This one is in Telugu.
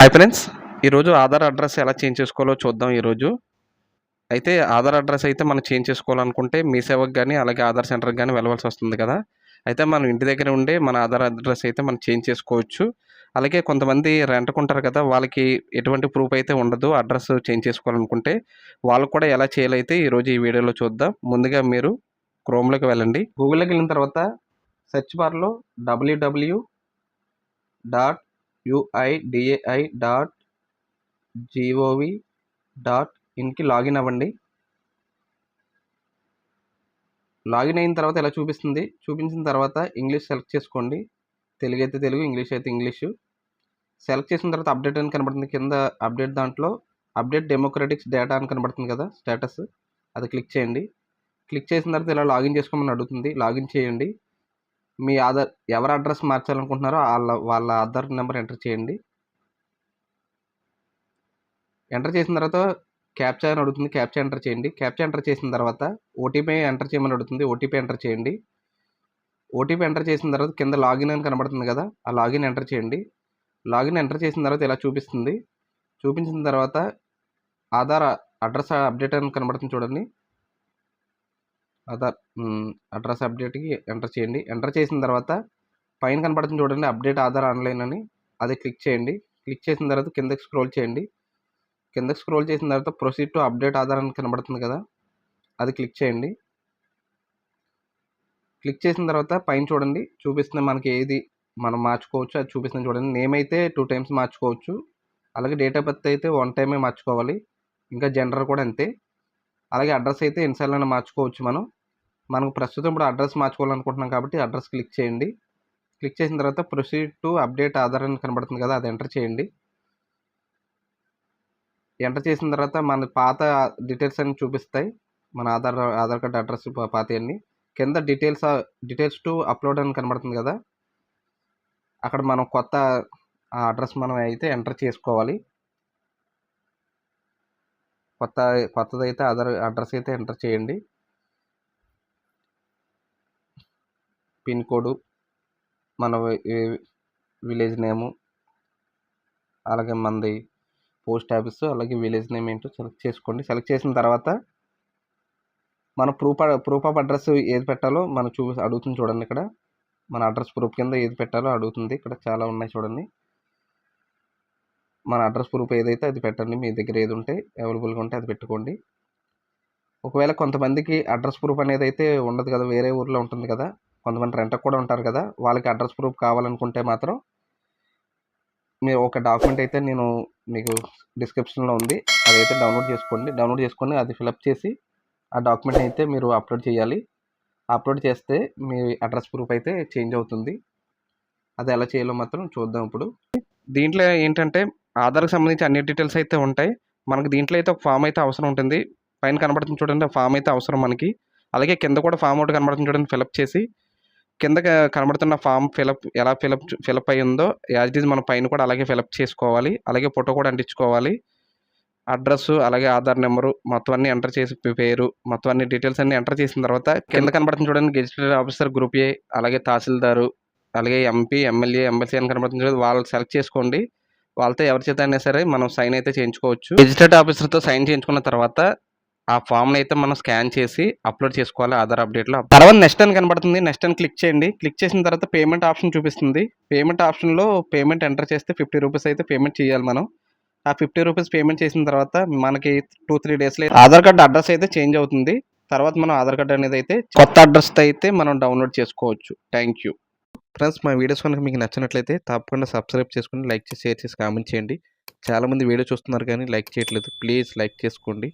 హాయ్ ఫ్రెండ్స్, ఈరోజు ఆధార్ అడ్రస్ ఎలా చేంజ్ చేసుకోవాలో చూద్దాం ఈరోజు. అయితే ఆధార్ అడ్రస్ అయితే మనం చేంజ్ చేసుకోవాలనుకుంటే మీ సేవకు గానీ, అలాగే ఆధార్ సెంటర్‌కి గానీ వెళ్ళవలసి వస్తుంది కదా! అయితే మనం ఇంటి దగ్గర ఉండే మన ఆధార్ అడ్రస్ అయితే మనం చేంజ్ చేసుకోవచ్చు. అలాగే కొంతమంది రెంట్‌కుంటారు కదా! వాళ్ళకి ఎటువంటి ప్రూఫ్ అయితే ఉండదు అడ్రస్ చేంజ్ చేసుకోవాలనుకుంటే. వాళ్ళకి కూడా ఎలా చేయాలైతే ఈరోజు ఈ వీడియోలో చూద్దాం. ముందుగా మీరు క్రోమ్‌లోకి వెళ్ళండి. గూగుల్‌లోకి వెళ్ళిన తర్వాత సెర్చ్ బార్‌లో www.uidai.gov.inకి లాగిన్ అవ్వండి. లాగిన్ అయిన తర్వాత ఇలా చూపిస్తుంది. చూపించిన తర్వాత ఇంగ్లీష్ సెలెక్ట్ చేసుకోండి. తెలుగు అయితే తెలుగు, ఇంగ్లీష్ అయితే ఇంగ్లీషు. సెలెక్ట్ చేసిన తర్వాత అప్డేట్ అని కనబడుతుంది. కింద అప్డేట్ దాంట్లో అప్డేట్ డెమోక్రటిక్స్ డేటా అని కనబడుతుంది కదా స్టేటస్, అది క్లిక్ చేయండి. క్లిక్ చేసిన తర్వాత ఇలా లాగిన్ చేసుకోమని అడుగుతుంది. లాగిన్ చేయండి. మీ ఆధార్ ఎవరి అడ్రస్ మార్చాలనుకుంటున్నారో వాళ్ళ ఆధార్ నెంబర్ ఎంటర్ చేయండి. ఎంటర్ చేసిన తర్వాత క్యాప్చా అని అడుగుతుంది. క్యాప్చా ఎంటర్ చేయండి. క్యాప్చా ఎంటర్ చేసిన తర్వాత ఓటీపీ ఎంటర్ చేయమని అడుగుతుంది. ఓటీపీ ఎంటర్ చేయండి. ఓటీపీ ఎంటర్ చేసిన తర్వాత కింద లాగిన్ అని కనబడుతుంది కదా, ఆ లాగిన్ ఎంటర్ చేయండి. లాగిన్ ఎంటర్ చేసిన తర్వాత ఇలా చూపిస్తుంది. చూపించిన తర్వాత ఆధార్ అడ్రస్ అప్డేట్ అని కనబడుతుంది చూడండి. ఆధార్ అడ్రస్ అప్డేట్‌కి ఎంటర్ చేయండి. ఎంటర్ చేసిన తర్వాత పైన కనబడుతుంది చూడండి అప్డేట్ ఆధార్ ఆన్‌లైన్ అని, అది క్లిక్ చేయండి. క్లిక్ చేసిన తర్వాత కిందకి స్క్రోల్ చేయండి. కిందకి స్క్రోల్ చేసిన తర్వాత ప్రొసీడ్ టు అప్డేట్ ఆధార్ అని కనబడుతుంది కదా, అది క్లిక్ చేయండి. క్లిక్ చేసిన తర్వాత పైన చూడండి చూపిస్తుంది మనకి ఏది మనం మార్చుకోవచ్చు, అది చూపిస్తుంది చూడండి. నేమ్ అయితే 2 టైమ్స్ మార్చుకోవచ్చు. అలాగే డేట్ ఆఫ్ బర్త్ అయితే 1 టైమే మార్చుకోవాలి. ఇంకా జెండర్ కూడా అంతే. అలాగే అడ్రస్ అయితే ఎన్నిసార్లైనా మార్చుకోవచ్చు మనం. మనకు ప్రస్తుతం ఇప్పుడు అడ్రస్ మార్చుకోవాలనుకుంటున్నాం కాబట్టి అడ్రస్ క్లిక్ చేయండి. క్లిక్ చేసిన తర్వాత ప్రొసీడ్ టు అప్డేట్ ఆధార్ అని కనబడుతుంది కదా, అది ఎంటర్ చేయండి. ఎంటర్ చేసిన తర్వాత మన పాత డీటెయిల్స్ అన్నీ చూపిస్తాయి. మన ఆధార్ కార్డ్ అడ్రస్ పాతయన్నీ. కింద డీటెయిల్స్ టు అప్లోడ్ అని కనబడుతుంది కదా, అక్కడ మనం కొత్త అడ్రస్ మనం అయితే ఎంటర్ చేసుకోవాలి. కొత్తదైతే ఆధార్ అడ్రస్ అయితే ఎంటర్ చేయండి. పిన్ కోడ్, మన విలేజ్ నేము, అలాగే మనది పోస్ట్ ఆఫీసు, అలాగే విలేజ్ నేమ్ ఏంటో సెలెక్ట్ చేసుకోండి. సెలెక్ట్ చేసిన తర్వాత మన ప్రూఫ్ ఆఫ్ అడ్రస్ ఏది పెట్టాలో మనం అడుగుతుంది చూడండి. ఇక్కడ మన అడ్రస్ ప్రూఫ్ కింద ఏది పెట్టాలో అడుగుతుంది. ఇక్కడ చాలా ఉన్నాయి చూడండి. మన అడ్రస్ ప్రూఫ్ ఏదైతే అది పెట్టండి. మీ దగ్గర ఏది ఉంటే అవైలబుల్గా ఉంటే అది పెట్టుకోండి. ఒకవేళ కొంతమందికి అడ్రస్ ప్రూఫ్ అనేది అయితే ఉండదు కదా, వేరే ఊర్లో ఉంటుంది కదా, కొంతమంది రెంట్కి కూడా ఉంటారు కదా, వాళ్ళకి అడ్రస్ ప్రూఫ్ కావాలనుకుంటే మాత్రం మీరు ఒక డాక్యుమెంట్ అయితే నేను మీకు డిస్క్రిప్షన్లో ఉంది, అదైతే డౌన్లోడ్ చేసుకొని అది ఫిలప్ చేసి ఆ డాక్యుమెంట్ అయితే మీరు అప్లోడ్ చేయాలి. అప్లోడ్ చేస్తే మీ అడ్రస్ ప్రూఫ్ అయితే చేంజ్ అవుతుంది. అది ఎలా చేయాలో మాత్రం చూద్దాం ఇప్పుడు. దీంట్లో ఏంటంటే ఆధార్‌కి సంబంధించి అన్ని డీటెయిల్స్ అయితే ఉంటాయి. మనకు దీంట్లో అయితే ఒక ఫామ్ అయితే అవసరం ఉంటుంది. పైన కనబడుతుంది చూడండి, ఆ ఫామ్ అయితే అవసరం మనకి. అలాగే కింద కూడా ఫామ్ ఒకటి కనబడుతుంది చూడండి, ఫిలప్ చేసి కింద కనబడుతున్న ఫామ్ ఎలా ఫిలప్ అయ్యి ఉందో యాజ్ ఇట్ ఈజ్ మనం పైన కూడా అలాగే ఫిలప్ చేసుకోవాలి. అలాగే ఫోటో కూడా అంటించుకోవాలి. అడ్రస్సు, అలాగే ఆధార్ నెంబరు మొత్తం అన్నీ ఎంటర్ చేసి పేరు మొత్తం అన్ని డీటెయిల్స్ అన్నీ ఎంటర్ చేసిన తర్వాత కింద కనబడుతుంది చూడండి గెజిటెడ్ ఆఫీసర్ గ్రూప్ ఏ, అలాగే తహసీల్దారు, అలాగే ఎంపీ, ఎమ్మెల్యే, ఎమ్మెల్సీ అని కనబడుతుంది చూడండి, వాళ్ళు సెలెక్ట్ చేసుకోండి. వాళ్ళతో ఎవరి చేత అయినా సరే మనం సైన్ అయితే చేయించుకోవచ్చు. గెజిటెడ్ ఆఫీసర్తో సైన్ చేయించుకున్న తర్వాత ఆ ఫామ్‌ని అయితే మనం స్కాన్ చేసి అప్లోడ్ చేసుకోవాలి ఆధార్ అప్డేట్‌లో. తర్వాత నెక్స్ట్ అని కనబడుతుంది. నెక్స్ట్ అని క్లిక్ చేయండి. క్లిక్ చేసిన తర్వాత పేమెంట్ ఆప్షన్ చూపిస్తుంది. పేమెంట్ ఆప్షన్‌లో పేమెంట్ ఎంటర్ చేస్తే ₹50 అయితే పేమెంట్ చేయాలి మనం. ఆ ₹50 పేమెంట్ చేసిన తర్వాత మనకి 2-3 డేస్‌లో ఆధార్ కార్డ్ అడ్రస్ అయితే చేంజ్ అవుతుంది. తర్వాత మనం ఆధార్ కార్డ్ అనేది అయితే కొత్త అడ్రస్‌తో అయితే మనం డౌన్లోడ్ చేసుకోవచ్చు. Thank you. ఫ్రెండ్స్, మా వీడియోస్ కనుక మీకు నచ్చినట్లయితే తప్పకుండా సబ్స్క్రైబ్ చేసుకొని, లైక్ చేసి, షేర్ చేసి, కామెంట్ చేయండి. చాలామంది వీడియో చూస్తున్నారు కానీ లైక్ చేయట్లేదు. ప్లీజ్ లైక్ చేసుకోండి.